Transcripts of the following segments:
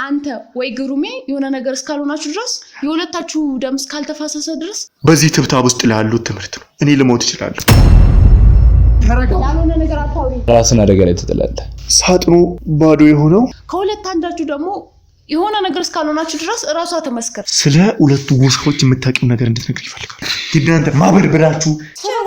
አንተ ወይ ግሩሜ የሆነ ነገር እስካልሆናችሁ ድረስ የሁለታችሁ ደም እስካልተፋሰሰ ድረስ በዚህ ትብታብ ውስጥ ላሉት ትምህርት ነው። እኔ ልሞት እችላለሁ። ያልሆነ ነገር አታውሪ። ራስን አደጋ ላይ ትጥላለህ። ሳጥኑ ባዶ የሆነው ከሁለት አንዳችሁ ደግሞ የሆነ ነገር እስካልሆናችሁ ድረስ እራሷ ተመስከር። ስለ ሁለቱ ጎሳዎች የምታውቂው ነገር እንድትነግር ይፈልጋል። እናንተ ማበርብራችሁ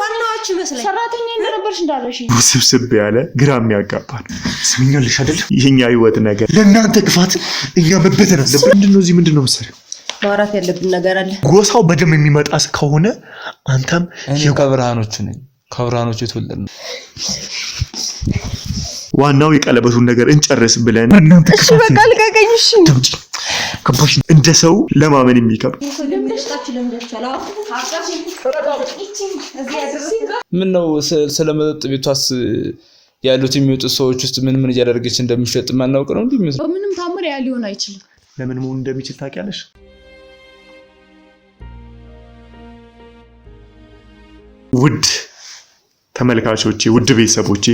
ዋናዎቹ መስለኝ ሰራተኛ እንደነበርሽ እንዳለሽ ውስብስብ ያለ ግራ የሚያጋባ ነው። ስምኛልሽ አይደል? የኛ ህይወት ነገር ለእናንተ ክፋት እኛ መበተን አለብን። ምንድነው መሰለኝ ማውራት ያለብን ነገር አለ። ጎሳው በደም የሚመጣ ከሆነ አንተም ከብርሃኖቹ ነኝ። ከብርሃኖቹ የተወለድን ዋናው የቀለበቱን ነገር እንጨርስ ብለን እናንተ እሺ በቃ ልቀቀኝ። እሺ ከቦሽ እንደ ሰው ለማመን የሚከብድ ምን ነው ስለመጠጥ ቤቷስ ያሉት የሚወጡ ሰዎች ውስጥ ምን እያደረገች እንደሚሸጥ ማናውቅ ነው እንዴ? በምንም ታምር ያ ሊሆን አይችልም። ለምን መሆን እንደሚችል ታውቂያለሽ? ውድ ተመልካቾቼ፣ ውድ ቤተሰቦቼ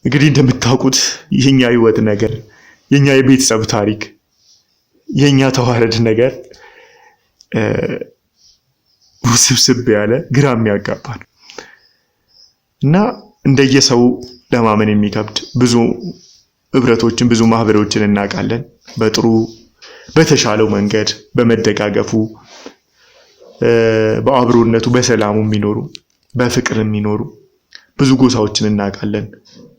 እንግዲህ እንደምታውቁት የኛ ህይወት ነገር፣ የኛ የቤተሰብ ታሪክ፣ የኛ ተዋረድ ነገር ውስብስብ ያለ ግራ የሚያጋባ ነው እና እንደየሰው ለማመን የሚከብድ ብዙ ህብረቶችን ብዙ ማህበሮችን እናውቃለን። በጥሩ በተሻለው መንገድ በመደጋገፉ በአብሮነቱ በሰላሙ የሚኖሩ በፍቅር የሚኖሩ ብዙ ጎሳዎችን እናውቃለን።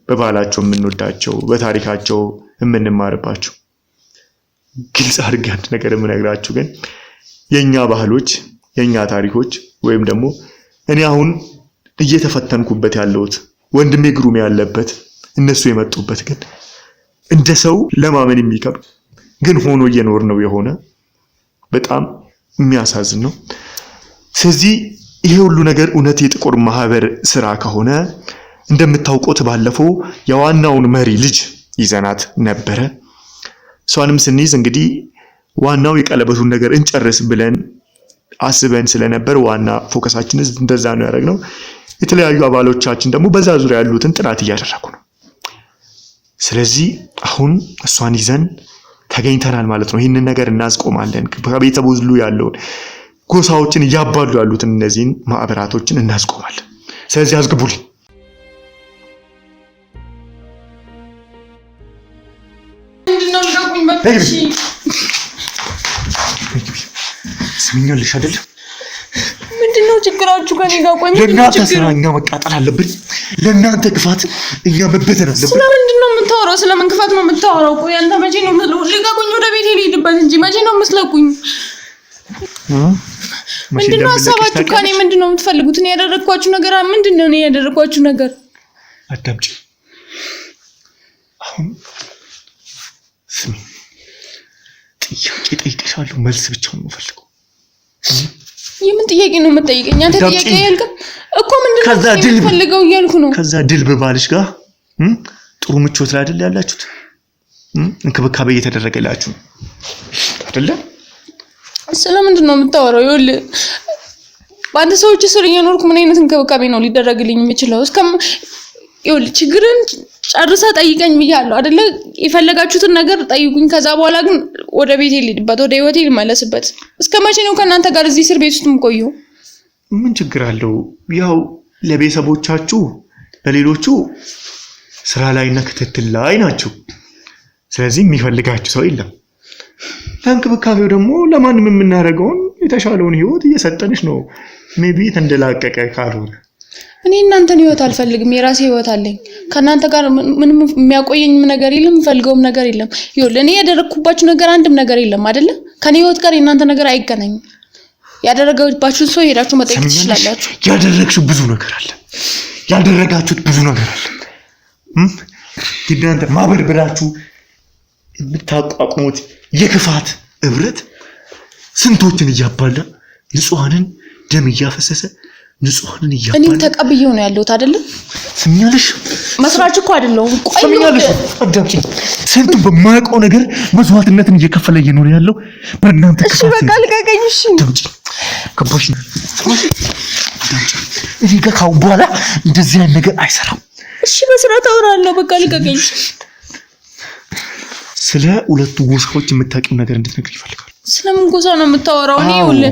በባህላቸው የምንወዳቸው በታሪካቸው የምንማርባቸው። ግልጽ አድርጌ አንድ ነገር የምነግራችሁ ግን የኛ ባህሎች የኛ ታሪኮች ወይም ደግሞ እኔ አሁን እየተፈተንኩበት ያለሁት ወንድሜ ግሩሜ ያለበት እነሱ የመጡበት ግን እንደ ሰው ለማመን የሚከብድ ግን ሆኖ እየኖር ነው የሆነ በጣም የሚያሳዝን ነው። ስለዚህ ይሄ ሁሉ ነገር እውነት የጥቁር ማህበር ስራ ከሆነ እንደምታውቁት ባለፈው የዋናውን መሪ ልጅ ይዘናት ነበረ። እሷንም ስንይዝ እንግዲህ ዋናው የቀለበቱን ነገር እንጨርስ ብለን አስበን ስለነበር ዋና ፎከሳችን እንደዛ ነው ያደረግነው። የተለያዩ አባሎቻችን ደግሞ በዛ ዙሪያ ያሉትን ጥናት እያደረጉ ነው። ስለዚህ አሁን እሷን ይዘን ተገኝተናል ማለት ነው። ይህንን ነገር እናስቆማለን። ከቤተሰቡ ሁሉ ያለውን ጎሳዎችን እያባሉ ያሉትን እነዚህን ማዕበራቶችን እናስቆማለን። ስለዚህ አስገቡልኝ። ስምኛልሽ አይደል? ምንድነው ችግራችሁ ከኔ ጋር? ቆይ ለእናንተ ስራ እኛ መቃጠል አለብን። ለእናንተ ክፋት እኛ መበተን አለብን። ስለምንድነው የምታወራው? ስለምን ክፋት ነው የምታወራው? ቆይ አንተ መቼ ነው ልቀቁኝ፣ ወደ ቤቴ ልሂድበት እንጂ መቼ ነው የምትለቁኝ? ምንድነው ሀሳባችሁ? ከኔ ምንድነው የምትፈልጉት? እኔ ያደረኳችሁ ነገር ምንድነው? እኔ ያደረኳችሁ ነገር አዳምጪ። አሁን ስሚ፣ ጥያቄ ጠይቄሻለሁ፣ መልስ ብቻ ነው የምፈልገው። የምን ጥያቄ ነው የምትጠይቀኝ? አንተ ጥያቄ ያልከው እኮ ምንድነው የምትፈልገው እያልኩ ነው። ከዛ ድል በባልሽ ጋር ጥሩ ምቾት ላይ አይደል ያላችሁት? እንክብካቤ እየተደረገላችሁ አይደለ? ስለምንድን ነው የምታወራው? ይኸውልህ በአንተ ሰዎች ስር እየኖርኩ ምን አይነት እንክብካቤ ነው ሊደረግልኝ የሚችለው? ይኸውልህ ችግርን ጨርሰህ ጠይቀኝ ብያለሁ አይደለ? የፈለጋችሁትን ነገር ጠይቁኝ። ከዛ በኋላ ግን ወደ ቤቴ ልሂድበት፣ ወደ ህይወቴ ልመለስበት። እስከ መቼ ነው ከእናንተ ጋር እዚህ እስር ቤት ውስጥ የምቆየው? ምን ችግር አለው? ያው ለቤተሰቦቻችሁ ለሌሎቹ ስራ ላይና ክትትል ላይ ናቸው። ስለዚህ የሚፈልጋችሁ ሰው የለም። ለእንክብካቤው ደግሞ ለማንም የምናደርገውን የተሻለውን ህይወት እየሰጠንሽ ነው። ሜቢ ተንደላቀቀ ካልሆነ እኔ እናንተን ህይወት አልፈልግም። የራሴ ህይወት አለኝ። ከእናንተ ጋር ምንም የሚያቆየኝ ነገር የለም፣ የምፈልገውም ነገር የለም። ይኸውልህ እኔ ያደረኩባችሁ ነገር አንድም ነገር የለም አይደለ? ከኔ ህይወት ጋር የእናንተ ነገር አይገናኝም። ያደረጋችሁት ሰው ሄዳችሁ መጠየቅ ትችላላችሁ። ያደረግሽው ብዙ ነገር አለ፣ ያደረጋችሁት ብዙ ነገር አለ። እናንተ ማበርብራችሁ የምታቋቁሙት የክፋት ህብረት ስንቶችን እያባላ ንጹሃንን ደም እያፈሰሰ ንጹሃንን እያባላ እኔም ተቀብዬው ነው ያለሁት አይደለ? ስምኛልሽ መስራች እኮ አይደለሁም። ቆይ ስምኛልሽ አዳምጪ። ስንቱ በማያውቀው ነገር መስዋዕትነትን እየከፈለ እየኖረ ያለው በእናንተ ክፋት። እሺ በቃ ልቀቀኝ። እሺ አዳምጪ። ከቦሽ ነው እዚህ ጋር ካው በኋላ እንደዚህ አይነት ነገር አይሰራም። እሺ በስርዓት አወራለሁ። በቃ ልቀቀኝ። ስለ ሁለቱ ጎሳዎች የምታውቂው ነገር እንድትነግሪኝ ይፈልጋል። ስለምን ጎሳ ነው የምታወራው? እኔ ይኸውልህ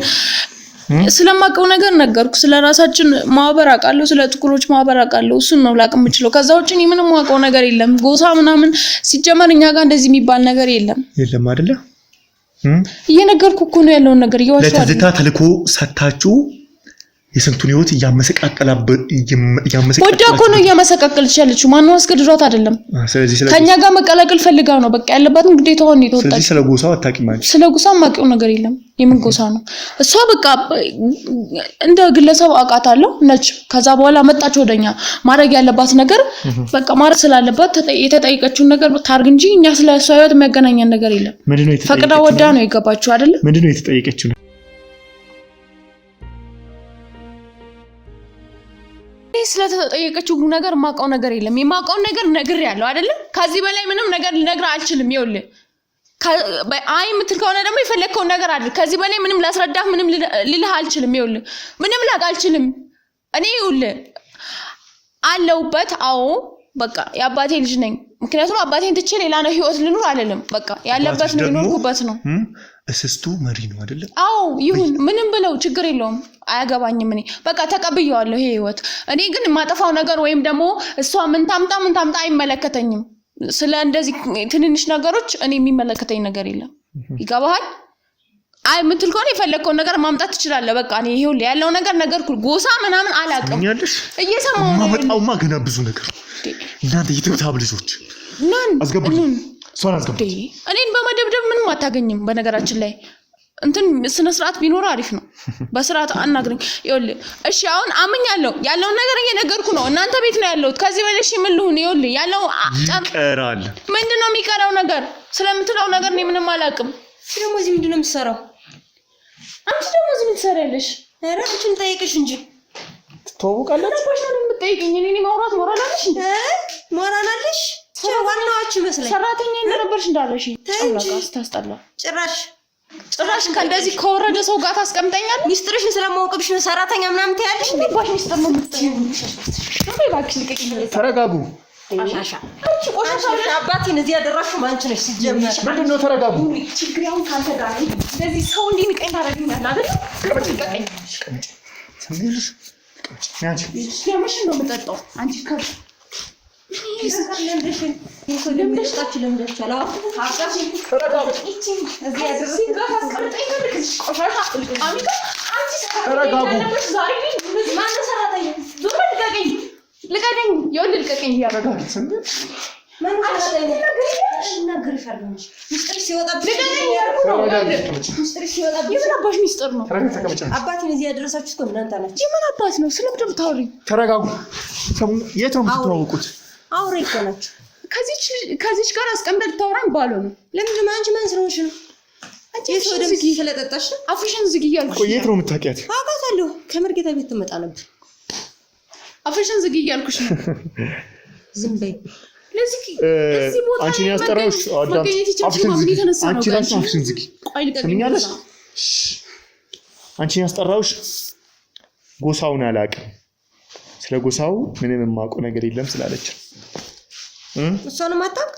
ስለማውቀው ነገር ነገርኩ። ስለ ራሳችን ማህበር አውቃለሁ፣ ስለ ጥቁሮች ማህበር አውቃለሁ። እሱን ነው ላቅ የምችለው። ከዛ ውጭ እኔ ምንም ማውቀው ነገር የለም። ጎሳ ምናምን ሲጀመር እኛ ጋር እንደዚህ የሚባል ነገር የለም። የለም አይደለ? እየነገርኩ እኮ ነው ያለውን ነገር እየዋሻለሁ። ለትዝታ ተልኮ ሰታችሁ የስንቱን ህይወት ወዳ እኮ ነው እያመሰቃቀለች ያለችው። ማነው አስገድዷት አይደለም። ስለዚህ ከኛ ጋር መቀላቀል ፈልጋ ነው። በቃ ያለባትን ግዴታዋን ነው የተወጣችው። ስለዚህ ስለ ጎሳው አታውቂም ማለት? ስለ ጎሳው ማውቀው ነገር የለም። የምን ጎሳ ነው እሷ? በቃ እንደ ግለሰብ አውቃታለሁ ነች። ከዛ በኋላ መጣች ወደኛ። ማድረግ ያለባት ነገር በቃ ማድረግ ስላለባት የተጠየቀችውን ነገር ታርግ እንጂ እኛ ስለ እሷ ህይወት የሚያገናኘን ነገር የለም። ፈቅዳ ወዳ ነው የገባችው አይደለ? ምንድነው የተጠየቀችው? ስለተጠየቀችው ነገር ማውቀው ነገር የለም። የማውቀው ነገር ነግሬያለሁ አይደለ? ከዚህ በላይ ምንም ነገር ልነግርህ አልችልም። ይኸውልህ አይ የምትል ከሆነ ደግሞ የፈለግከውን ነገር አድርግ። ከዚህ በላይ ምንም ላስረዳህ ምንም ልልህ አልችልም። ይኸውልህ ምንም ላቅ አልችልም። እኔ ይኸውልህ አለሁበት። አዎ በቃ የአባቴ ልጅ ነኝ። ምክንያቱም አባቴን ትቼ ሌላ ነው ህይወት ልኑር አይደለም። በቃ ያለበት ነው የኖርኩበት ነው። እስስቱ መሪ ነው አይደለ? አዎ ይሁን ምንም ብለው ችግር የለውም። አያገባኝም። እኔ በቃ ተቀብየዋለሁ ይሄ ህይወት። እኔ ግን የማጠፋው ነገር ወይም ደግሞ እሷ ምን ታምጣ አይመለከተኝም። ስለ እንደዚህ ትንንሽ ነገሮች እኔ የሚመለከተኝ ነገር የለም። ይገባሃል? አይ የምትል ከሆነ የፈለግከውን ነገር ማምጣት ትችላለህ። በቃ እኔ ይሄው ያለው ነገር ነገርኩ። ጎሳ ምናምን አላውቅም። እየሰማሁ ነው። ማመጣውማ ገና ብዙ ነገር። እናንተ የትብታብ ልጆች አስገቡኝ። ሷን አስገቡኝ። እኔን በመደብደብ ምንም አታገኝም። በነገራችን ላይ እንትን ስነ ስርዓት ቢኖር አሪፍ ነው። በስርዓት አናግረኝ። ይኸውልህ እሺ አሁን አምኛለሁ። ያለውን ነገር እየነገርኩ ነው። እናንተ ቤት ነው ያለሁት። ከዚህ በላይ እሺ ምን ልሁን? ይኸውልህ ያለው ይቀራል። ምንድነው የሚቀረው ነገር? ስለምትለው ነገር እኔ ምንም አላውቅም። ደግሞ እዚህ ምንድነው የምትሰራው? አንቺ ደግሞ እዚህ ምን ትሰሪያለሽ? ኧረ አንቺን ጠይቅሽ እንጂ ትተዋወቃለች። ለባሽ ነው የምትጠይቀኝ? እኔ ማውራት ሞራል አለሽ እንዴ? ሞራል አለሽ? ዋናዎቹ መስለኝ ሰራተኛ እንደነበርሽ እንዳለሽ ጨምላቃስ ታስጠላ። ጭራሽ ከእንደዚህ ከወረደ ሰው ጋር ታስቀምጠኛለሽ? ሚስጥርሽን ስለማውቅብሽ ነው ሰራተኛ ምናምን ትያለሽ እንዴ? ባሽ ሚስጥር ነው የምትይው? ባክሽ ልቀቂኝ። ተረጋጉ። ቆሻሻ አባቴን እዚህ ያደረሽው አንቺ ነሽ። ሲጀመር ምንድነው? ተረጋጉ። ችግር ያውን ካንተ ጋር ነው። ስለዚህ ሰው እንዲንቀኝ ታደርጊኛለሽ አይደል? ልቀቂኝ። ሰምኝልሽ ያንቺ ያመሽ ነው የምጠጣው። አንቺ ከ አባቴን እዚህ ያደረሳችሁት እኮ እናንተ ናችሁ። ምን አባት ነው? ስለምንድን ነው የምታወሪኝ? ተረጋጉ። የት ነው የምትተዋወቁት? አውሬ እኮ ናችሁ። ከዚች ጋር አስቀምጠህ ልታወራኝ ባለው ነው። ለምንድን ነው አንቺ ማን ስለሆንሽ ነው? አንቺ ስለደምስ ስለጠጣሽ አፍሽን ዝጊ እያልኩሽ። ቆይ የት ነው የምታውቂያት? አውቃታለሁ። ከመርጌታ ቤት ትመጣ ነበር። አፍሽን ዝጊ እያልኩሽ ነው። ዝም በይ። ለዚህ እዚህ ቦታ አንቺን ያስጠራውሽ አዳም አፍሽን ዝጊ። አንቺ ራስሽ አፍሽን ዝጊ። ሰምኛለሽ? አንቺን ያስጠራውሽ ጎሳውን አላውቅም። ስለ ጎሳው ምንም የማውቀው ነገር የለም ስላለች እሷንም አታውቅ።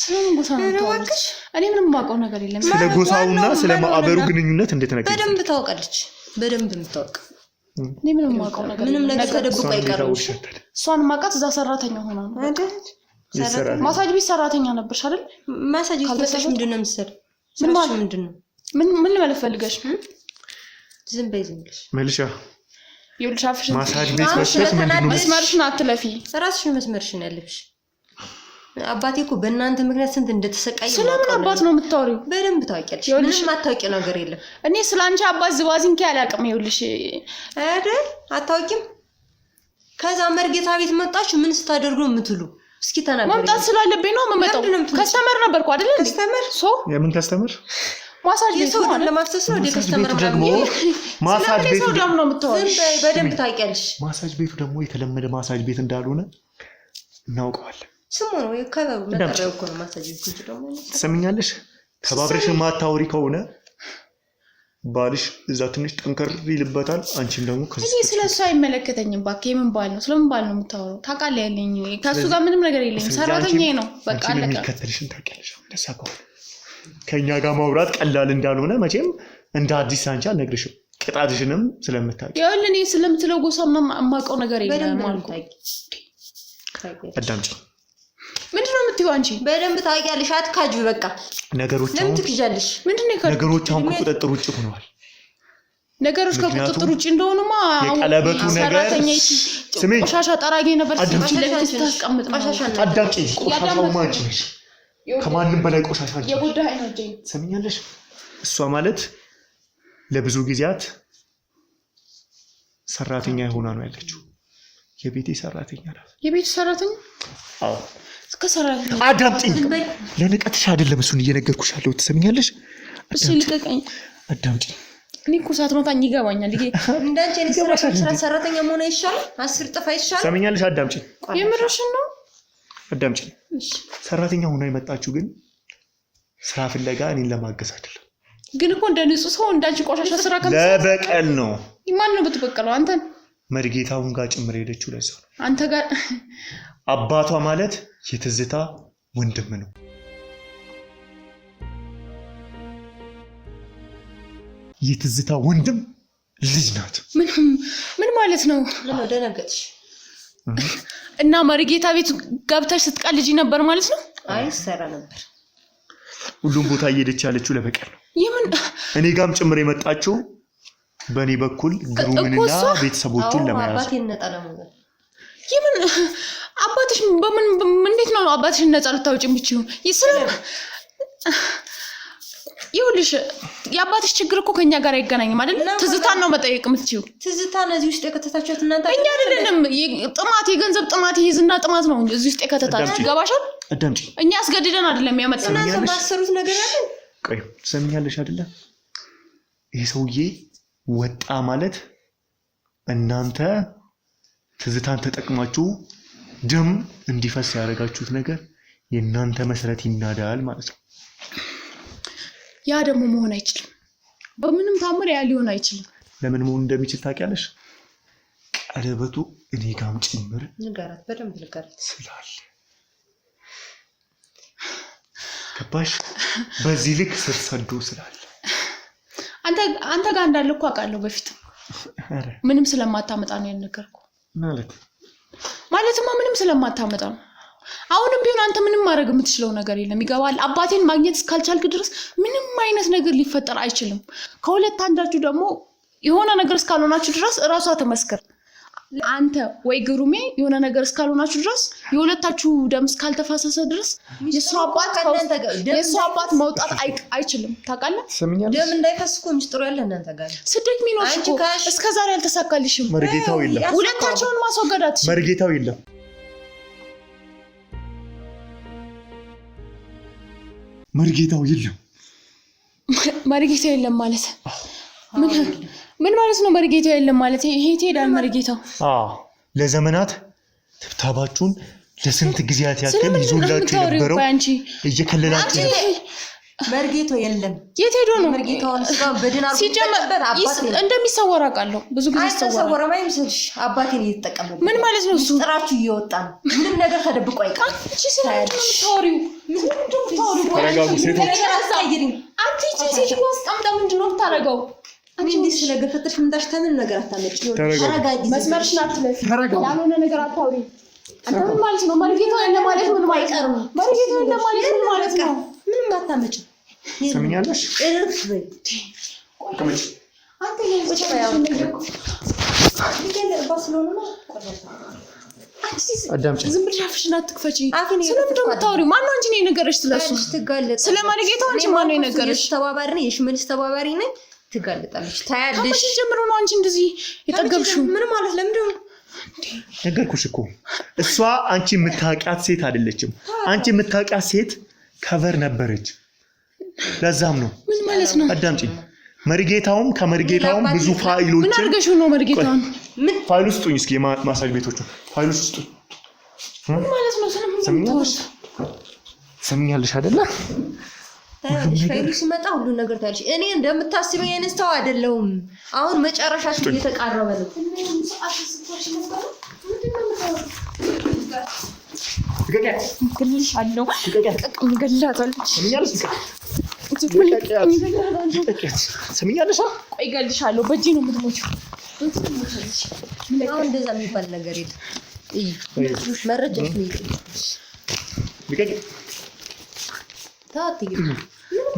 ስለምን ጎሳ ነው ታውቂሽ? እኔ ምንም የማውቀው ነገር የለም። ስለ ጎሳውና ስለ ማህበሩ ግንኙነት እንዴት ነገር በደንብ ታውቃለች። በደንብ የምታውቅ እኔ ምንም የማውቀው ነገር ምንም ነገር ተደብቆ አይቀርም። እሷን ማውቃት እዛ ሰራተኛ ሆና ነው አይደል? ማሳጅ ቤት ሰራተኛ ነበርሽ አይደል? ማሳጅ ቤት ምንድን ነው የምትሰሪው? ምንድን ነው? ምን ማለት ፈልገሽ? ዝም በይ ዝም ብለሽ መልሻ ይልሻፍሽ ማሳጅ ቤት ምንድነው? መስመርሽን አትለፊ። ራስሽን መስመርሽን ያለብሽ። አባቴ እኮ በእናንተ ምክንያት ስንት እንደተሰቃየ ስለምን አባት ነው የምታወሪው? በደንብ ታውቂያለሽ። ምንም አታውቂው ነገር የለም። እኔ ስላንቺ አባት ዝባዚንኪ አላውቅም። ይኸውልሽ አይደል? አታውቂም። ከዛ መርጌታ ቤት መጣችሁ ምን ስታደርጉ የምትሉ? እስኪ ተናገሪ። መምጣት ስላለብኝ ነው የምመጣው። ከስተመር ነበርኩ አይደል? ከስተመር የምን ከስተመር? ማሳጅ ቤት ሰው ለማፍሰስ ነው። ከስተመር ደግሞ ማሳጅ ቤቱ ደግሞ ነው የምታወሪው። በደንብ ታውቂያለሽ። ማሳጅ ቤቱ ደግሞ የተለመደ ማሳጅ ቤት እንዳልሆነ እናውቀዋለን። ስሙ ነው የከበሩ መጠሪያው እኮ ነው ማሳጅ ቤት። ደግሞ ትሰምኛለሽ? ተባብረሽ ማታወሪ ከሆነ ባልሽ እዛ ትንሽ ጠንከር ይልበታል። አንቺም ደግሞ እኔ ስለሱ አይመለከተኝም። እባክህ የምን ባል ነው? ስለምን ባል ነው የምታወራው? ታውቃለህ ያለኝ ከሱ ጋር ምንም ነገር የለኝም። ሰራተኛዬ ነው በቃ አለቀ። የሚከተልሽን ታውቂያለሽ። እንደዛ ከሆነ ከኛ ጋር ማውራት ቀላል እንዳልሆነ መቼም እንደ አዲስ አንቺ አልነግርሽም። ቅጣትሽንም ስለምታውቂ ይኸውልህ እኔ ስለምትለው ጎሳ ምናምን የማውቀው ነገር የለም አልኩ። አዳምጪ። ምንድን ነው የምትይው አንቺ? በደንብ ታውቂያለሽ። አትካጁ በቃ ነገሮች ለምን ትክጃለሽ? ምንድን ነው ነገሮች አሁን ከቁጥጥር ውጭ ሆነዋል። ነገሮች ከቁጥጥር ውጭ እንደሆኑማ የቀለበቱ ነገር ስሜን ቆሻሻ ጠራጊ ነበር ለፊት ታስቀምጥ ነው። አዳምጪ። ቆሻሻው ማንቺ ነሽ። ከማንም በላይ ቆሻሻ ነሽ። የጎዳህ ነው እንጂ ሰምኛለሽ። እሷ ማለት ለብዙ ጊዜያት ሰራተኛ ሆና ነው ያለችው። የቤቴ ሰራተኛ ናት። የቤት ሰራተኛ? አዎ ከሰራተኛ አዳምጪኝ። ለንቀትሽ አይደለም እሱን እየነገርኩሽ ያለው። ትሰምኛለሽ? እሺ ልቀቀኝ። አዳምጪኝ። እኔ እኮ ሳትመታኝ ይገባኛል። እንዳንቺ እኔ ስራ ሰራተኛ መሆን አይሻልም? 10 ጥፍ አይሻልም? ሰምኛለሽ? አዳምጪኝ። የምርሽን ነው? አዳምጪኝ። ሰራተኛ ሆና የመጣችው ግን ስራ ፍለጋ እኔን ለማገዝ አይደለም። ግን እኮ እንደ ንጹህ ሰው እንዳንቺ ቆሻሻ ስራ ለበቀል ነው። ማን ነው ብትበቀለው? አንተን መርጌታውን ጋር ጭምር ሄደችው። ለዛ ነው አንተ ጋር አባቷ ማለት የትዝታ ወንድም ነው። የትዝታ ወንድም ልጅ ናት። ምን ማለት ነው? ለምን ደነገጥሽ? እና መርጌታ ቤት ገብተሽ ስትቀልጂ ነበር ማለት ነው? አይ ሰራ ነበር። ሁሉም ቦታ እየሄደች ያለችው ለበቀል ነው። የምን እኔ ጋርም ጭምር የመጣችው በእኔ በኩል ግሩምንና ቤተሰቦቹን ለመያዝ። አባቴን ነጣ ለማለት የምን አባትሽ በምን እንዴት ነው አባትሽን ነፃ ልታወጪ የምትችይው? ይኸውልሽ የአባትሽ ችግር እኮ ከኛ ጋር አይገናኝም አይደል? ትዝታን ነው መጠየቅ የምትችይው። ትዝታን እዚህ ውስጥ የከተታችሁት እናንተ እኛ አይደለንም። ጥማት የገንዘብ ጥማት ይዝና ጥማት ነው እዚህ ውስጥ የከተታችሁ። ገባሻል? አዳምጪ። እኛ አስገድደን አይደለም ያመጣነው። እናንተ ማሰሩት ነገር አለ። ቆይ ትሰሚኛለሽ አይደለ? ይሄ ሰውዬ ወጣ ማለት እናንተ ትዝታን ተጠቅማችሁ ደም እንዲፈስ ያደረጋችሁት ነገር የእናንተ መሰረት ይናዳል ማለት ነው። ያ ደግሞ መሆን አይችልም። በምንም ታምር ያ ሊሆን አይችልም። ለምን መሆን እንደሚችል ታውቂያለሽ? ቀለበቱ እኔ ጋም ጭምር ንገራት፣ በደንብ ንገራት ስላለ ገባሽ? በዚህ ልክ ስትሰዱ ስላለ አንተ ጋር እንዳለ እኮ አውቃለሁ። በፊት ምንም ስለማታመጣ ነው ያልነገርኩህ። ማለትማ ምንም ስለማታመጣ ነው። አሁንም ቢሆን አንተ ምንም ማድረግ የምትችለው ነገር የለም። ይገባል? አባቴን ማግኘት እስካልቻልክ ድረስ ምንም አይነት ነገር ሊፈጠር አይችልም። ከሁለት አንዳችሁ ደግሞ የሆነ ነገር እስካልሆናችሁ ድረስ እራሷ ተመስከር። አንተ ወይ ግሩሜ የሆነ ነገር እስካልሆናችሁ ድረስ የሁለታችሁ ደም እስካልተፋሰሰ ድረስ የሷ አባት መውጣት አይችልም። ታውቃለህ? ደም እንዳይፈስ እኮ ምስጢሩ ያለ እናንተ ጋር ስደት ሚኖር እኮ እስከዛሬ አልተሳካልሽም። መርጌታው የለም። ሁለታቸውን ማስወገዳት መርጌታው የለም። መርጌታው የለም። መርጌታው የለም ማለት ምን ማለት ነው? መርጌታው የለም ማለት ይሄ ይሄዳል። መርጌታው ለዘመናት ትብታባችሁን ለስንት ጊዜያት ያክል ይዞላችሁ የነበረው እየከለላችሁ መርጌታው የለም። የት ሄዶ ነው? መርጌታውን ስጋው በዲናር ሲጀመር አባቴ እንደሚሰወር አውቃለሁ። ብዙ ጊዜ ተሰወረ ማይምስልሽ አባቴን እየተጠቀመ ምን ማለት ነው? እሱ ጥራችሁ እየወጣ ነው። ምንም ነገር ተደብቆ አይቀርም። አንቺ ስለምንድነው የምታወሪው? ተረጋጉ ሴቶች። አንቺ ሴት ዋስጣምጣ ምንድነው የምታረገው? አንቺ እንዲህ ስለገፈተሽ ምንታሽ ተምን ነገር አታመጭ። ተረጋጊ። መስመርሽን አትለፊ። ያልሆነ ነገር አታውሪ። አንተ ምን ማለት ነው? መርጌታው የለም ማለት ምን ማለት ነው? መርጌታው የለም ማለት ምን ማለት ነው? ምንም አታመጭ። ሰምኛለሽ? እርፍ በይ። ከመጭ አንተ የልጅ ያው ዝም ብለሽ አፍሽን አትክፈቺ። ስለምንድን ነው የምታወሪው? ማነው አንቺ ነው የነገረሽ ስለሱ? ስለ መርጌታው አንቺ ማነው የነገረሽ? ተባባሪ ነኝ፣ የሽመልስ ተባባሪ ነኝ። ትጋለጣለች። ታያለሽ። ከመቼ ጀምሮ ነው አንቺ እንደዚህ የጠገብሽው? ምን ማለት ለምንድን ነው? ነገርኩሽ እኮ እሷ አንቺ የምታውቂያት ሴት አይደለችም። አንቺ የምታውቂያት ሴት ከቨር ነበረች። ለዛም ነው። ምን ማለት ነው? አዳምጪኝ። መርጌታውም ከመርጌታውም ብዙ ፋይሎችን ምን አድርገሽው ነው መርጌታውን? ምን ፋይል ውስጡኝ እስኪ ማሳጅ ቤቶቹ ፋይል ውስጥ ምን ማለት ነው? ሰምኛለሽ አይደለ? ታያለሽ ፋይሉ ሲመጣ ሁሉ ነገር ታያለሽ። እኔ እንደምታስበኝ አይነት ሰው አይደለሁም። አሁን መጨረሻችን እየተቃረበ ነው። ሰምኛለሽ? ቆይ እገልሻለሁ። በእጄ ነው የምትሞጪው። አሁን እንደዛ የሚባል ነገር የለም።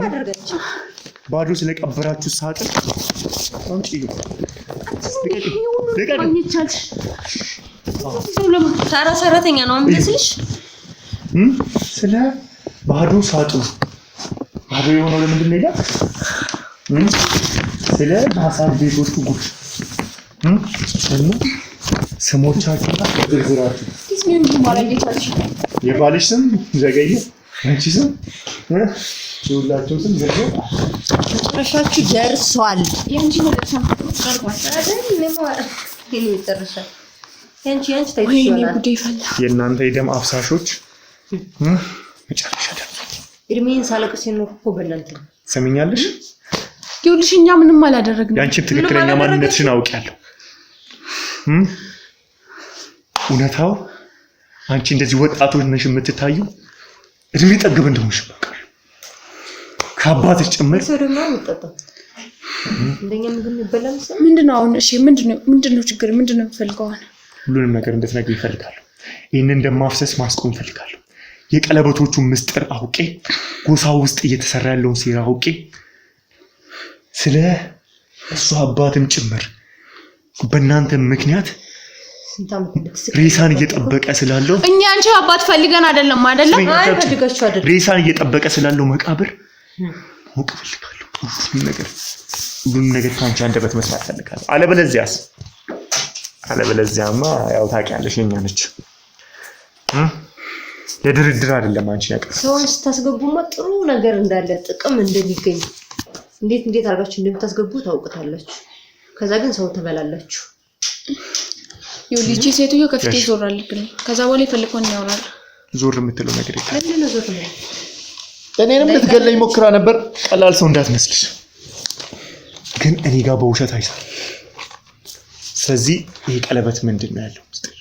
መረጃ ባዶ ስለቀበራችሁ ሳጥን ታራ ሰራተኛ ነው የምመስልሽ? ስለ ባዶ ሳጥን ባዶ የሆነው ለምንድን ነው ይላል? ስለ ማሳብ ቤቶቹ ጉድ ስሞቻችሁና ዝርዝራችሁ የባልሽ ስም ዘገየ፣ አንቺ ስም ሁላችሁ ስም ዘገየ። መጨረሻችሁ ደርሷል። ያንቺ መጨረሻ የእናንተ የደም አፍሳሾች መጨረሻ ደርሷል። እድሜን ሳለቅስ የኖር እኮ በእናንተ ነው። ሰምኛለሽ? ይኸውልሽ እኛ ምንም አላደረግንም። ያንቺን ትክክለኛ ማንነትሽን አውቃለሁ። እውነታው አንቺ እንደዚህ ወጣቶች ነሽ የምትታዩ እድሜ ጠግብ እንደሆንሽ በቃ ከአባትሽ ጭምር ሰደማ ወጣጣው እንደኛ ምግብ ይበላል። ምንድነው አሁን? እሺ ምንድነው ችግር? ምንድነው የምፈልገው? ሁሉንም ነገር እንድትነግሪኝ እፈልጋለሁ። ይሄንን እንደማፍሰስ ማስቆም እፈልጋለሁ። የቀለበቶቹን ምስጢር አውቄ ጎሳ ውስጥ እየተሰራ ያለውን ሴራ አውቄ ስለ እሱ አባትም ጭምር በእናንተ ምክንያት ሬሳን እየጠበቀ ስላለው እኛ አንቺ አባት ፈልገን አይደለም ፈልጋችሁ አይደለም ሬሳን እየጠበቀ ስላለው መቃብር ማወቅ እፈልጋለሁ። ሁሉንም ነገር ከአንቺ አንደበት መስማት እፈልጋለሁ። አለበለዚያማ ያው ታውቂያለሽ የእኛ ነች ለድርድር አይደለም። አንቺ ያቀርብ ሰውን ስታስገቡማ ጥሩ ነገር እንዳለ ጥቅም እንደሚገኝ እንዴት አድርጋችሁ እንደምታስገቡ ታውቁታላችሁ። ከዛ ግን ሰው ተበላላችሁ። ይኸውልሽ ሴትዮ ከፊቴ ዞር አልልኝ። ከዛ በኋላ ይፈልኮን ያወራል። ዞር የምትለው ነገር የለም። ለምን ዞር ነው? እኔንም ልትገለኝ ሞክራ ነበር። ቀላል ሰው እንዳትመስልሽ። ግን እኔ ጋር በውሸት አይሰራም። ስለዚህ ይሄ ቀለበት ምንድን ነው ያለው ምስጢር?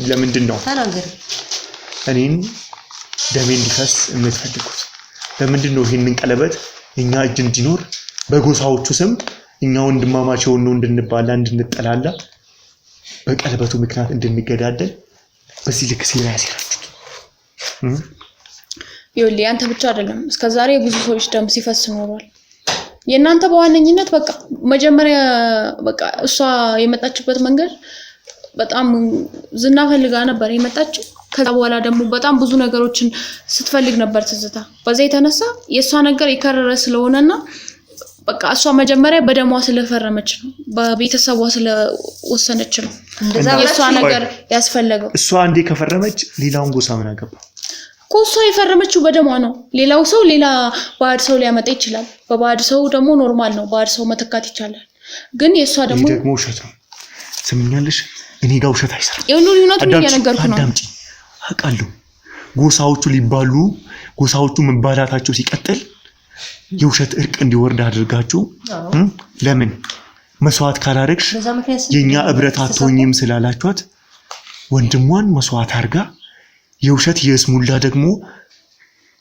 ለምንድን ነው ተናገር። እኔን ደሜ እንዲፈስ የምትፈልጉት? ለምንድን ነው ይሄንን ቀለበት እኛ እጅ እንዲኖር በጎሳዎቹ ስም እኛ ወንድማማች ሆነን እንድንባላ እንድንጠላላ በቀለበቱ ምክንያት እንድንገዳደል በዚህ ልክ ሴራ ያሰራችሁት? ይኸውልህ አንተ ብቻ አይደለም እስከዛሬ ብዙ ሰዎች ደም ሲፈስ ኖሯል። የእናንተ በዋነኝነት በቃ መጀመሪያ በቃ እሷ የመጣችበት መንገድ በጣም ዝና ፈልጋ ነበር የመጣችው። ከዛ በኋላ ደግሞ በጣም ብዙ ነገሮችን ስትፈልግ ነበር ትዝታ። በዛ የተነሳ የእሷ ነገር የከረረ ስለሆነና በቃ እሷ መጀመሪያ በደሟ ስለፈረመች ነው፣ በቤተሰቧ ስለወሰነች ነው የእሷ ነገር ያስፈለገው። እሷ አንዴ ከፈረመች ሌላውን ጎሳ ምን አገባ? እሷ የፈረመችው በደሟ ነው። ሌላው ሰው ሌላ ባዕድ ሰው ሊያመጣ ይችላል። በባዕድ ሰው ደግሞ ኖርማል ነው፣ ባዕድ ሰው መተካት ይቻላል። ግን የእሷ ደግሞ ውሸት ነው። ስምኛለሽ? እኔ ጋር ውሸት አይሰራም። የሁሉ ልዩነቱን እየነገርኩ ነው። አዳምጪ። አውቃለሁ ጎሳዎቹ ሊባሉ ጎሳዎቹ መባላታቸው ሲቀጥል የውሸት እርቅ እንዲወርድ አድርጋችሁ ለምን መስዋዕት ካላረግሽ የኛ እብረት አትሆኝም ስላላችኋት ወንድሟን መስዋዕት አድርጋ የውሸት የስሙላ ደግሞ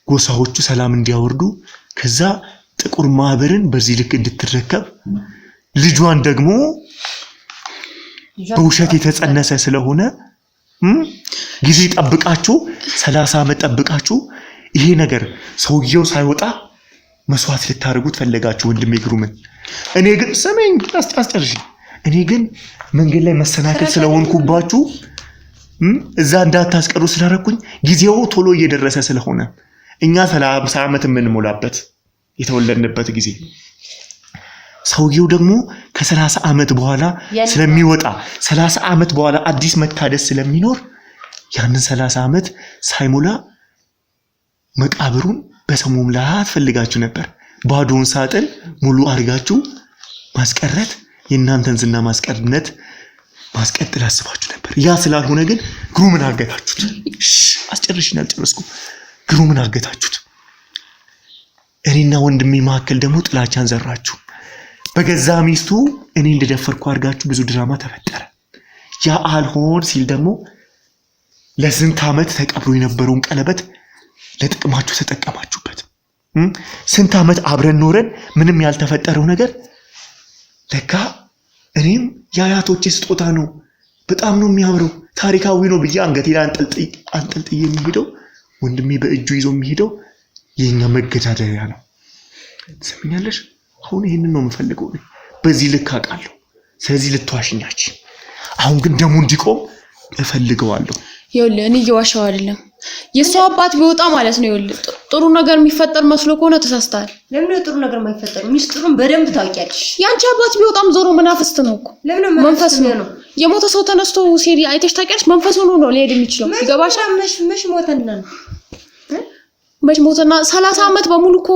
ጎሳዎቹ ሰላም እንዲያወርዱ ከዛ ጥቁር ማህበርን በዚህ ልክ እንድትረከብ ልጇን ደግሞ በውሸት የተጸነሰ ስለሆነ ጊዜ ጠብቃችሁ 30 ዓመት ጠብቃችሁ ይሄ ነገር ሰውየው ሳይወጣ መስዋዕት ልታረጉት ፈለጋችሁ ወንድሜ ግሩምን። እኔ ግን ሰሜን አስጨርሽ። እኔ ግን መንገድ ላይ መሰናከል ስለሆንኩባችሁ እዛ እንዳታስቀሩ ስላረኩኝ ጊዜው ቶሎ እየደረሰ ስለሆነ እኛ 30 ዓመት የምንሞላበት የተወለድንበት ጊዜ ሰውየው ደግሞ ከ30 ዓመት በኋላ ስለሚወጣ 30 ዓመት በኋላ አዲስ መታደስ ስለሚኖር ያንን 30 ዓመት ሳይሞላ መቃብሩን በሰው መሙላት ፈልጋችሁ ነበር። ባዶውን ሳጥን ሙሉ አድርጋችሁ ማስቀረት የእናንተን ዝና ማስቀርነት ማስቀጥል አስባችሁ ነበር። ያ ስላልሆነ ግን ግሩምን አገታችሁት። አስጨርሽኝ አልጨረስኩም። ግሩምን አገታችሁት። እኔና ወንድሜ መካከል ደግሞ ጥላቻን ዘራችሁ። በገዛ ሚስቱ እኔ እንደደፈርኩ አድርጋችሁ ብዙ ድራማ ተፈጠረ። ያ አልሆን ሲል ደግሞ ለስንት ዓመት ተቀብሮ የነበረውን ቀለበት ለጥቅማችሁ ተጠቀማችሁበት። ስንት ዓመት አብረን ኖረን ምንም ያልተፈጠረው ነገር ለካ እኔም የአያቶቼ ስጦታ ነው፣ በጣም ነው የሚያምረው፣ ታሪካዊ ነው ብዬ አንገቴ ላይ አንጠልጥዬ የሚሄደው ወንድሜ በእጁ ይዞ የሚሄደው የኛ መገዳደሪያ ነው። ትሰሚኛለሽ? አሁን ይሄንን ነው የምፈልገው። በዚህ ልክ አውቃለሁ። ስለዚህ ልትዋሽኛች። አሁን ግን ደሙ እንዲቆም እፈልገዋለሁ። ይኸውልህ እኔ እየዋሻው አይደለም። የሰው አባት ቢወጣ ማለት ነው ይኸውልህ ጥሩ ነገር የሚፈጠር መስሎ ከሆነ ተሳስተሃል። ለምን ነው ጥሩ ነገር የማይፈጠር? ሚስጥሩን በደንብ ታውቂያለሽ። ያንቺ አባት ቢወጣም ዞሮ መናፍስት ነው እኮ። ለምን መንፈስ ነው? የሞተ ሰው ተነስቶ ሲሄድ አይተሽ ታውቂያለሽ? መንፈስ ሆኖ ነው ሊሄድ የሚችለው። ይገባሻል? መሽ ሞተና ነው መች ሞተና 30 ዓመት በሙሉ እኮ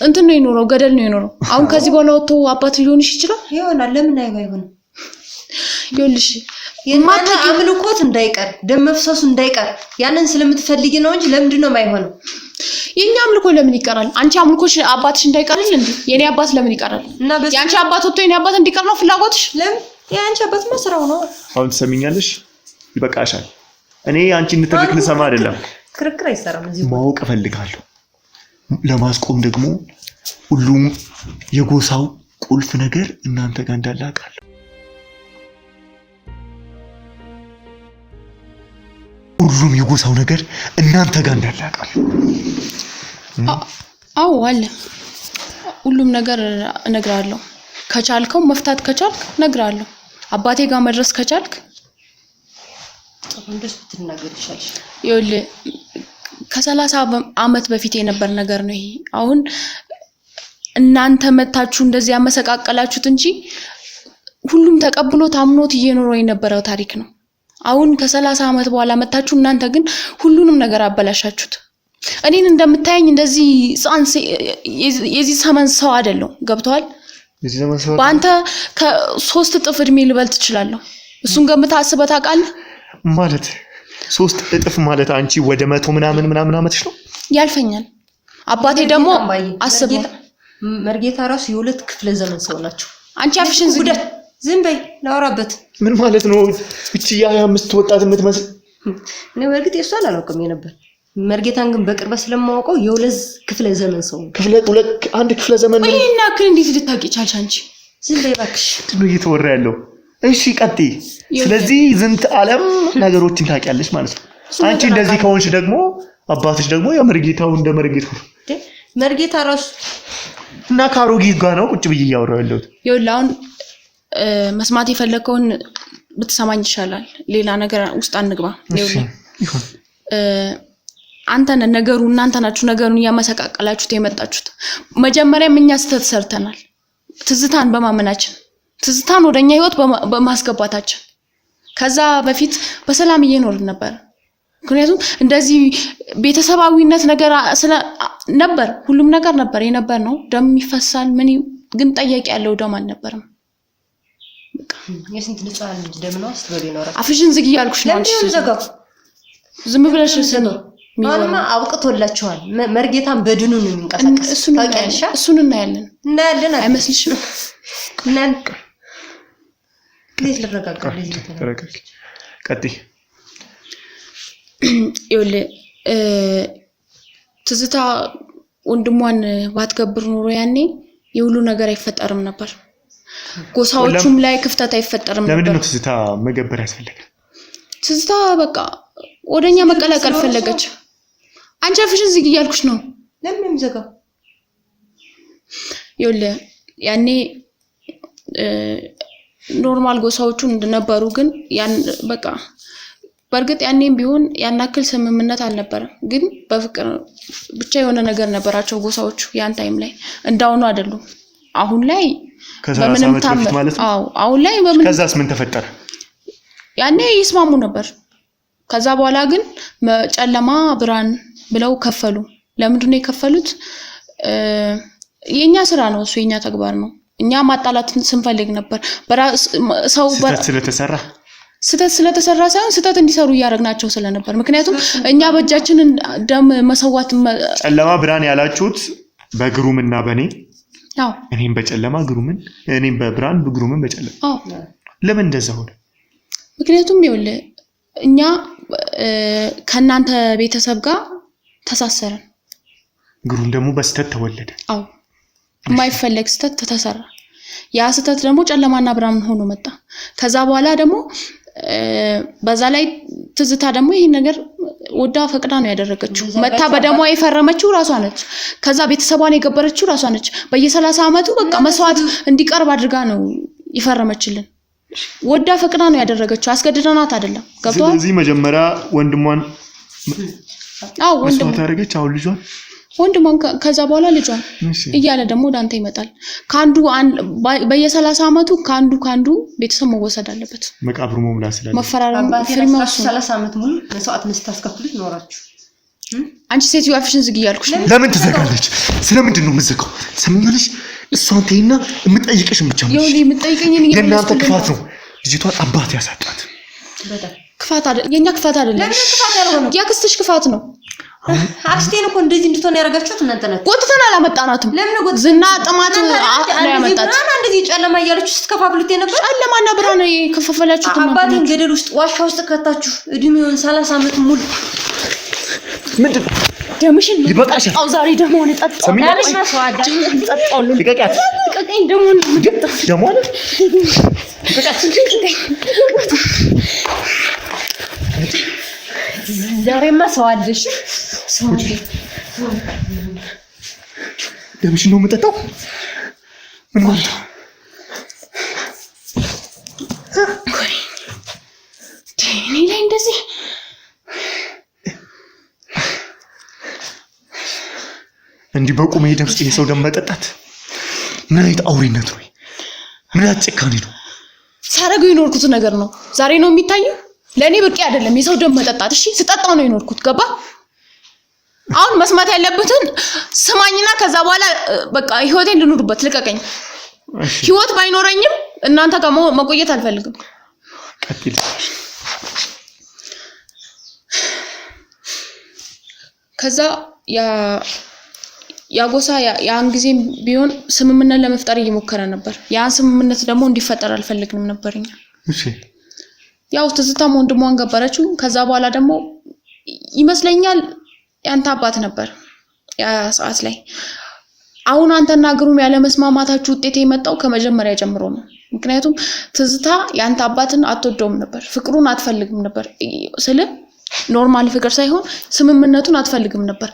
እንትን ነው የኖረው፣ ገደል ነው የኖረው። አሁን ከዚህ በኋላ ወጥቶ አባት ሊሆንሽ ይችላል? ይሆናል። ለምን አይሆንም? ይኸውልሽ የማታ አምልኮት እንዳይቀር ደም መፍሰሱ እንዳይቀር ያንን ስለምትፈልጊ ነው እንጂ ለምንድን ነው የማይሆነው? የኛ አምልኮ ለምን ይቀራል? አንቺ አምልኮሽ አባትሽ እንዳይቀርል እንዴ? የኔ አባት ለምን ይቀራል? ያንቺ አባት ወጥቶ የኔ አባት እንዲቀር ነው ፍላጎትሽ? ለምን? ያንቺ አባት መስራው ነው። አሁን ትሰሚኛለሽ? ይበቃሻል። እኔ አንቺ እንድትልክ ልሰማ አይደለም። ክርክር አይሰራም። እዚህ ማወቅ እፈልጋለሁ። ለማስቆም ደግሞ ሁሉም የጎሳው ቁልፍ ነገር እናንተ ጋር እንዳለ አውቃለሁ። ሁሉም የጎሳው ነገር እናንተ ጋር እንዳለ አውቃለሁ። አዎ አለ። ሁሉም ነገር እነግራለሁ። ከቻልከው መፍታት ከቻልክ እነግራለሁ። አባቴ ጋር መድረስ ከቻልክ እንደሱ ትናገር ይሻልሽ። ይኸውልህ ከ30 ዓመት በፊት የነበር ነገር ነው ይሄ። አሁን እናንተ መታችሁ እንደዚህ ያመሰቃቀላችሁት እንጂ ሁሉም ተቀብሎ ታምኖት እየኖረው የነበረው ታሪክ ነው። አሁን ከ30 ዓመት በኋላ መታችሁ እናንተ ግን ሁሉንም ነገር አበላሻችሁት። እኔን እንደምታየኝ እንደዚህ የዚህ ዘመን ሰው አይደለም። ገብቷል? በአንተ ከ3 እጥፍ እድሜ ልበልጥ እችላለሁ። እሱን ገምተህ አስበህ ታውቃለህ? ማለት 3 እጥፍ ማለት አንቺ ወደ 100 ምናምን አመትሽ ነው ያልፈኛል። አባቴ ደግሞ አስበው መርጌታ ራሱ የ2 ክፍለ ዘመን ሰው ናቸው። አንቺ አፍሽን ዝም በይ ላወራበት። ምን ማለት ነው? እቺ የ25 ወጣት የምትመስል ነው። በርግጥ እሷን አላውቅም ነበር። መርጌታን ግን በቅርበት ስለማውቀው የ2 ክፍለ ዘመን ሰው አንድ ክፍለ ዘመን ነው። እኔና ግን እንዴት ልታውቂ ቻልሽ አንቺ? ዝም በይ እባክሽ። ነው እየተወራ ያለው። እሺ ቀጥይ። ስለዚህ ዝንት ዓለም ነገሮችን ታውቂያለሽ ማለት ነው። አንቺ እንደዚህ ከሆንሽ ደግሞ አባትሽ ደግሞ የመርጌታው እንደ መርጌታው መርጌታ ራሱ እና ካሮጊት ጋር ነው ቁጭ ብዬ እያወራሁ ያለሁት። ይኸውልህ አሁን መስማት የፈለከውን ብትሰማኝ ይሻላል። ሌላ ነገር ውስጥ አንግባ። ይኸውልህ እናንተ ናችሁ ነገሩን እያመሰቃቀላችሁት የመጣችሁት። መጀመሪያም እኛ ስህተት ሰርተናል። ትዝታን በማመናችን ትዝታን ወደኛ ህይወት በማስገባታችን ከዛ በፊት በሰላም እየኖርን ነበር። ምክንያቱም እንደዚህ ቤተሰባዊነት ነገር ነበር፣ ሁሉም ነገር ነበር የነበር ነው። ደም ይፈሳል ምን ግን ጠያቂ ያለው ደም አልነበረም። የስንት ልጻን ደም ነው አስተበሪ ነው። አፍሽን ዝግ እያልኩሽ ነው። አንቺ ዝም ብለሽ ነው ማንማ አውቅቶላችኋል። መርጌታን በድኑ ነው የሚንቀሳቀስ። እሱን እናያለን አይመስልሽም? እናንተ ለዚህ ልረጋጋ ለዚህ ተረጋጋ። ቀጥይ። ይኸውልህ ትዝታ ወንድሟን ባትገብር ኖሮ ያኔ የሁሉ ነገር አይፈጠርም ነበር። ጎሳዎቹም ላይ ክፍተት አይፈጠርም ነበር። ለምንድን ነው ትዝታ መገበር ያስፈልጋል? ትዝታ በቃ ወደኛ መቀላቀል ፈለገች። አንቺ አፍሽን ዝግ እያልኩሽ ነው። ለምን ዘጋው? ይኸውልህ ያኔ ኖርማል ጎሳዎቹ እንደነበሩ ግን ያን በቃ በርግጥ ያኔም ቢሆን ያናክል ስምምነት አልነበረም። ግን በፍቅር ብቻ የሆነ ነገር ነበራቸው ጎሳዎቹ ያን ታይም ላይ እንዳውኑ አይደሉም። አሁን ላይ በምንም ታምር ማለት ነው። አሁን ላይ በምን ከዛስ ምን ተፈጠረ? ያኔ ይስማሙ ነበር። ከዛ በኋላ ግን ጨለማ ብርሃን ብለው ከፈሉ። ለምንድን ነው የከፈሉት? የኛ ስራ ነው እሱ፣ የኛ ተግባር ነው። እኛ ማጣላትን ስንፈልግ ነበር። ሰው ስለተሰራ ስተት ስለተሰራ ሳይሆን ስተት እንዲሰሩ እያደረግናቸው ስለነበር ምክንያቱም እኛ በእጃችን ደም መሰዋት ጨለማ ብርሃን ያላችሁት በግሩምና በኔ አዎ እኔም በጨለማ ግሩምን እኔም በብርሃን ግሩምን በጨለማ አዎ ለምን እንደዛ ሆነ ምክንያቱም ይወለ እኛ ከናንተ ቤተሰብ ጋር ተሳሰረን ግሩም ደግሞ በስተት ተወለደ አዎ የማይፈለግ ስተት ተሰራ ያ ስተት ደግሞ ጨለማና ብርሃን ሆኖ መጣ ከዛ በኋላ ደግሞ በዛ ላይ ትዝታ ደግሞ ይሄን ነገር ወዳ ፈቅዳ ነው ያደረገችው መታ በደሟ የፈረመችው ራሷ ነች ከዛ ቤተሰቧን የገበረችው ራሷ ነች በየ30 አመቱ በቃ መስዋዕት እንዲቀርብ አድርጋ ነው ይፈረመችልን ወዳ ፈቅዳ ነው ያደረገችው አስገድደናት አይደለም ገብቷል ስለዚህ መጀመሪያ ወንድሟን ወንድሟ ታረገች አሁን ልጇን ወንድሟን ከዛ በኋላ ልጇን እያለ ደግሞ ዳንተ ይመጣል ካንዱ በየ30 አመቱ ካንዱ ቤተሰብ መወሰድ አለበት መቃብሩ መሙላ ስለዚህ መፈራራም ፍሪማው 30 አመት ሙሉ መስዋዕት መስታስከፍሉት ኖራችሁ አንቺ ሴት ያፍሽን ዝግ ይያልኩሽ ለምን ትዘጋለች ስለምንድን ነው የምትዘጋው ሰምኛለሽ እሷን ተይና የምጠይቅሽ ብቻ ነው ይሁን የምጠይቀኝ እኔ የእናንተ ክፋት ነው ልጅቷን አባት ያሳጣት ክፋት አይደል የኛ ክፋት አይደለም ለምን ክፋት ያልሆነ ያክስትሽ ክፋት ነው አክስቴን እኮ እንደዚህ እንድትሆን ያረጋችሁት እናንተ ናችሁ ጎትተን አላመጣናትም ለምን ጎት ዝና ጥማት ነው ያመጣት እንደዚህ ጨለማ እያለችሁ ስትከፋፍሉት የነበር ጨለማና ብርሃን የከፈፈላችሁት አባቴን ገደል ውስጥ ዋሻ ውስጥ ከታችሁ እድሜውን 30 አመት ሙሉ ምንድን ደምሽን ይበቃሻል አው ዛሬ ደሞ ነው ጠጣው ያለሽ መስዋዕት ጠጣው ልቀቂያት ልቀቀኝ ደሞ ነው ደሞ አለ ዛሬማ ሰው አለሽ ደምሽን ነው የምጠጣው ምን ማለት ነው እኔ ላይ እንደዚህ እንዲህ በቁም ሄደም የሰው ደም መጠጣት ምን አይነት አውሬነት ነው ምን አጭካኔ ነው ሳረገው የኖርኩት ነገር ነው ዛሬ ነው የሚታየው ለኔ በቂ አይደለም የሰው ደም መጠጣት እሺ ስጠጣው ነው የኖርኩት ገባ አሁን መስማት ያለበትን ስማኝና ከዛ በኋላ በቃ ህይወቴን ልኑርበት ልቀቀኝ ህይወት ባይኖረኝም እናንተ ጋር መቆየት አልፈልግም ቀጥል ከዛ ያጎሳ ያን ጊዜም ቢሆን ስምምነት ለመፍጠር እየሞከረ ነበር ያን ስምምነት ደግሞ እንዲፈጠር አልፈልግንም ነበርኛ እሺ ያው ትዝታም ወንድሟን ገበረችው ከዛ በኋላ ደግሞ ይመስለኛል ያንተ አባት ነበር ያ ሰዓት ላይ አሁን አንተና ግሩም ያለ መስማማታችሁ ውጤት የመጣው ከመጀመሪያ ጀምሮ ነው ምክንያቱም ትዝታ ያንተ አባትን አትወደውም ነበር ፍቅሩን አትፈልግም ነበር ስለ ኖርማል ፍቅር ሳይሆን ስምምነቱን አትፈልግም ነበር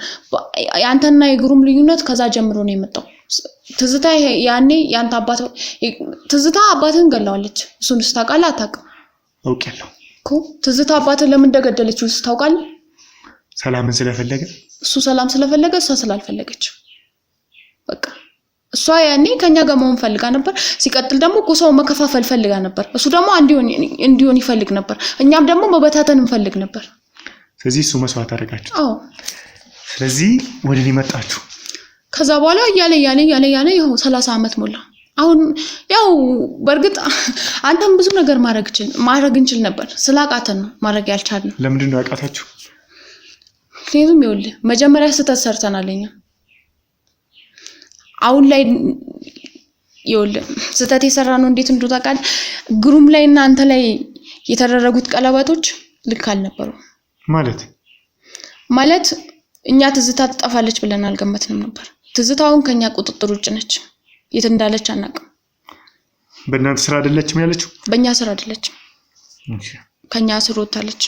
ያንተና የግሩም ልዩነት ከዛ ጀምሮ ነው የመጣው ትዝታ ያኔ ያንተ አባት ትዝታ አባትን ገላዋለች እሱን ስታውቃለህ አታውቅም አውቃለሁ እኮ ትዝታ አባትን ለምን እንደገደለችው ስታውቃለህ ሰላምን ስለፈለገ እሱ ሰላም ስለፈለገ እሷ ስላልፈለገች በቃ እሷ ያኔ ከኛ ጋር መሆን ፈልጋ ነበር ሲቀጥል ደግሞ ኮሳው መከፋፈል ፈልጋ ነበር እሱ ደግሞ እንዲሆን ይፈልግ ነበር እኛም ደግሞ መበታተን እንፈልግ ነበር ስለዚህ እሱ መስዋዕት አደረጋችሁ አዎ ስለዚህ ወደኔ መጣችሁ ከዛ በኋላ ያለ ይኸው 30 አመት ሞላ አሁን ያው በርግጥ አንተም ብዙ ነገር ማድረግ እንችል ነበር ስላቃተን ነው ማድረግ ያልቻልን ለምንድን ነው ያቃታችሁ ምክንያቱም ይኸውልህ መጀመሪያ ስተት ሰርተናልኛ አሁን ላይ ይኸውልህ ስተት የሰራ ነው እንዴት እንደው ታውቃለህ ግሩም ላይና አንተ ላይ የተደረጉት ቀለበቶች ልክ አልነበሩ ማለት እኛ ትዝታ ትጠፋለች ብለን አልገመትንም ነበር ትዝታውን ከኛ ቁጥጥር ውጭ ነች የት እንዳለች አናውቅም በእናንተ ስራ አይደለችም ያለችው በእኛ ስራ አይደለችም ከኛ ስር ወጣለች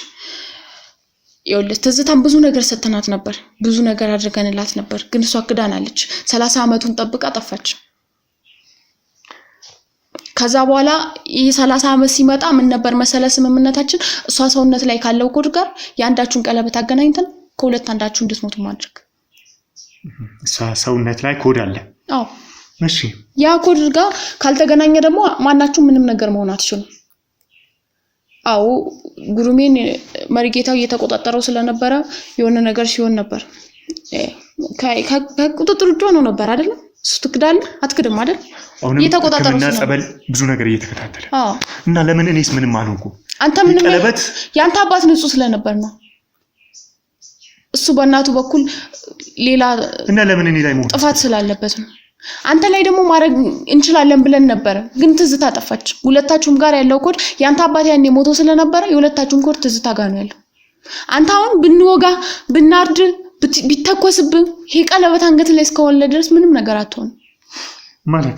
ይኸውልህ ትዝታም ብዙ ነገር ሰተናት ነበር ብዙ ነገር አድርገንላት ነበር ግን እሷ ክዳናለች 30 አመቱን ጠብቃ ጠፋች ከዛ በኋላ የ30 አመት ሲመጣ ምን ነበር መሰለ ስምምነታችን እሷ ሰውነት ላይ ካለው ኮድ ጋር ያንዳችሁን ቀለበት አገናኝተን ከሁለት አንዳችሁ እንድትሞቱ ማድረግ እሷ ሰውነት ላይ ኮድ አለ አዎ እሺ ያ ኮድ ጋር ካልተገናኘ ደግሞ ማናችሁ ምንም ነገር መሆን አትችሉም አው ጉሩሜን መርጌታው እየተቆጣጠረው ስለነበረ የሆነ ነገር ሲሆን ነበር ከቁጥጥር ውጭ ሆኖ ነበር አይደል ስትክዳል አትክድም አይደል እየተቆጣጠረው እና ጸበል ብዙ ነገር እየተከታተለ እና ለምን እኔስ ምንም አልሆንኩ አንተ ምንም ያንተ አባት ንጹህ ስለነበር ነው። እሱ በእናቱ በኩል ሌላ እና ለምን እኔ ላይ ሞት ጥፋት ስላለበት ነው። አንተ ላይ ደግሞ ማድረግ እንችላለን ብለን ነበር፣ ግን ትዝታ ጠፋች። ሁለታችሁም ጋር ያለው ኮድ ያንተ አባት ያኔ ሞቶ ስለነበረ የሁለታችሁም ኮድ ትዝታ ጋር ነው ያለው። አንተ አሁን ብንወጋ ብናርድ ቢተኮስብህ ይሄ ቀለበት አንገት ላይ እስከወለ ድረስ ምንም ነገር አትሆን ማለት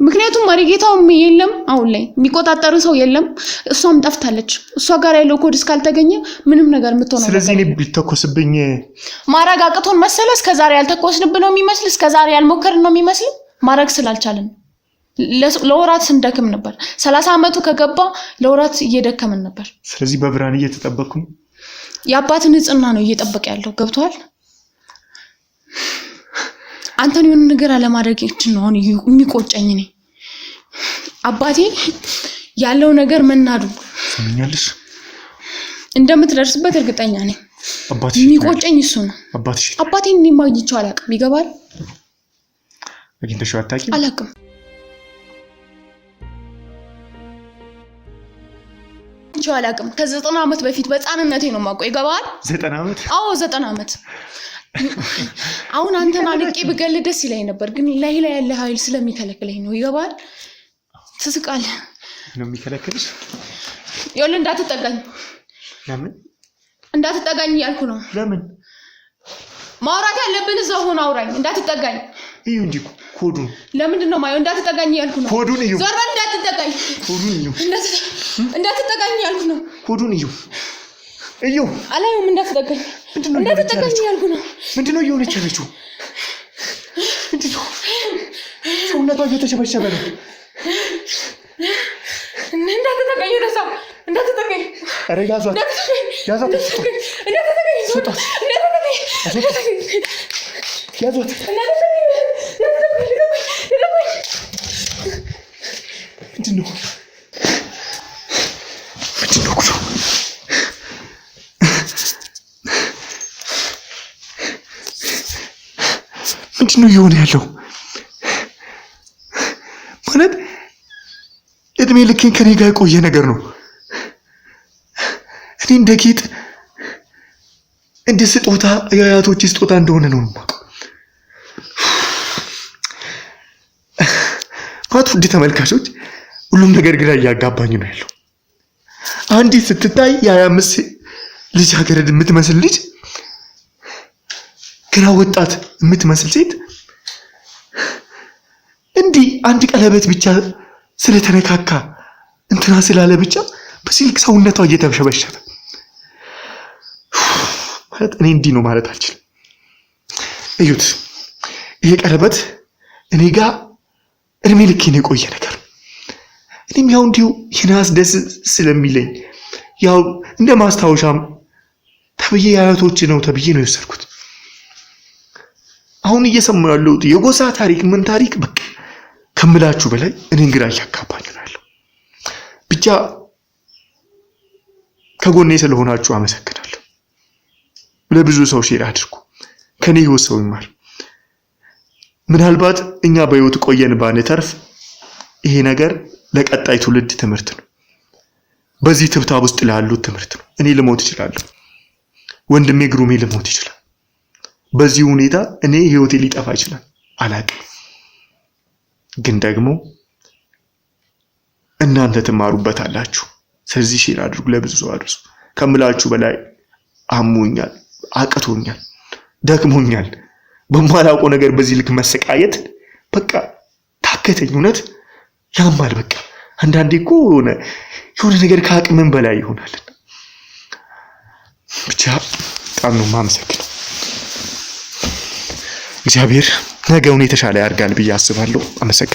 ምክንያቱም ማሪጌታው የለም፣ አሁን ላይ የሚቆጣጠር ሰው የለም። እሷም ጠፍታለች። እሷ ጋር ያለው ኮድ እስካልተገኘ ምንም ነገር የምትሆነው። ስለዚህ እኔ ቢተኮስብኝ ማረጋግጦን መሰለ እስከዛሬ ያልተኮስንብ ነው የሚመስል፣ እስከዛሬ ያልሞከርን ነው የሚመስል። ማረግ ስላልቻለን ለወራት ስንደክም ነበር። 30 አመቱ ከገባ ለወራት እየደከመን ነበር። ስለዚህ በብርሃን እየተጠበቅኩኝ የአባትን ንጽህና ነው እየጠበቀ ያለው። ገብቷል? አንተን የሆነ ነገር አለማድረግ ነው አሁን የሚቆጨኝ ነኝ። አባቴ ያለው ነገር መናዱ ሰምኛለሽ እንደምትደርስበት እርግጠኛ ነኝ። አባቴ የሚቆጨኝ እሱ ነው። አባቴ እኔ ማግኝቼው አላውቅም። ይገባል? አግኝተሽው አታውቂም? አላውቅም። አላውቅም። ከ90 አመት በፊት በህፃንነቴ ነው የማውቀው። ይገባል? 90 አመት? አዎ 90 አመት። አሁን አንተን አንቄ ብገል ደስ ይለኝ ነበር፣ ግን ላይ ያለ ኃይል ስለሚከለክለኝ ነው። ይገባል? ትስቃለህ። ነው የሚከለክልሽ? ይኸውልህ እንዳትጠጋኝ። ለምን እንዳትጠጋኝ ያልኩ ነው። ለምን? ማውራት ያለብን እዛው ሆነ አውራኝ። እንዳትጠጋኝ። እዩ እንጂ ኮዱን ለምንድን ነው ማየው? እንዳትጠጋኝ ያልኩ ነው። ኮዱን እዩ። ዞር በል። እንዳትጠጋኝ። ኮዱን እዩ። እንዳትጠጋኝ ያልኩ ነው። ኮዱን እዩ። እዩ አላየውም። እንዳትጠጋኝ። እንዳትጠጋኝ ያልኩ ነው። ምንድነው እየሆነች ያለችው? ምንድነው? ሰውነቷ እየተሸበሸበ ነው። እንዳትጠጋኝ ወደዛ። እንዳትጠጋኝ። ኧረ ያዟት፣ ያዟት፣ እንዳትጠጋኝ። ስጧት፣ ያዟት። ምንድነው? ጉዞ? ምንድነው እየሆነ ያለው? ማለት እድሜ ልኬን ከኔ ጋር የቆየ ነገር ነው። እኔ እንደ ጌጥ እንደ ስጦታ የአያቶቼ ስጦታ እንደሆነ ነው የማውቀው። ውድ ተመልካቾች ሁሉም ነገር ግራ እያጋባኝ ነው ያለው። አንዲት ስትታይ የ25 ልጃገረድ የምትመስል ልጅ፣ ግራ ወጣት የምትመስል ሴት እንዲህ አንድ ቀለበት ብቻ ስለተነካካ እንትና ስላለ ብቻ በሲልክ ሰውነቷ እየተሸበሸበ ማለት እኔ እንዲህ ነው ማለት አልችልም። እዩት፣ ይሄ ቀለበት እኔ ጋር እድሜ ልኬን የቆየ ነገር። እኔም ያው እንዲሁ ይናስ ደስ ስለሚለኝ ያው እንደ ማስታወሻም ተብዬ አያቶች ነው ተብዬ ነው የወሰድኩት። አሁን እየሰማሁ ያለሁት የጎሳ ታሪክ ምን ታሪክ በቃ ከምላችሁ በላይ እኔን ግራ እያጋባኝ ነው ያለው። ብቻ ከጎኔ ስለሆናችሁ አመሰግናለሁ። ለብዙ ሰው ሼር አድርጉ፣ ከኔ ህይወት ሰው ይማር። ምናልባት እኛ በህይወት ቆየን ባንተርፍ ይሄ ነገር ለቀጣይ ትውልድ ትምህርት ነው። በዚህ ትብታብ ውስጥ ላሉት ትምህርት ነው። እኔ ልሞት እችላለሁ፣ ወንድሜ ግሩሜ ልሞት ይችላል። በዚህ ሁኔታ እኔ ህይወቴ ሊጠፋ ይችላል፣ አላውቅም። ግን ደግሞ እናንተ ትማሩበታላችሁ። ስለዚህ ሼር አድርጉ፣ ለብዙ ሰው አድርሱ። ከምላችሁ በላይ አሞኛል፣ አቅቶኛል፣ ደክሞኛል። በማላውቀው ነገር በዚህ ልክ መሰቃየት በቃ ታከተኝ። እውነት ያማል። በቃ አንዳንዴ እኮ የሆነ ነገር ከአቅምን በላይ ይሆናል። ብቻ በጣም ነው የማመሰግነው። እግዚአብሔር ነገውን የተሻለ ያርጋል ብዬ አስባለሁ። አመሰግናለሁ።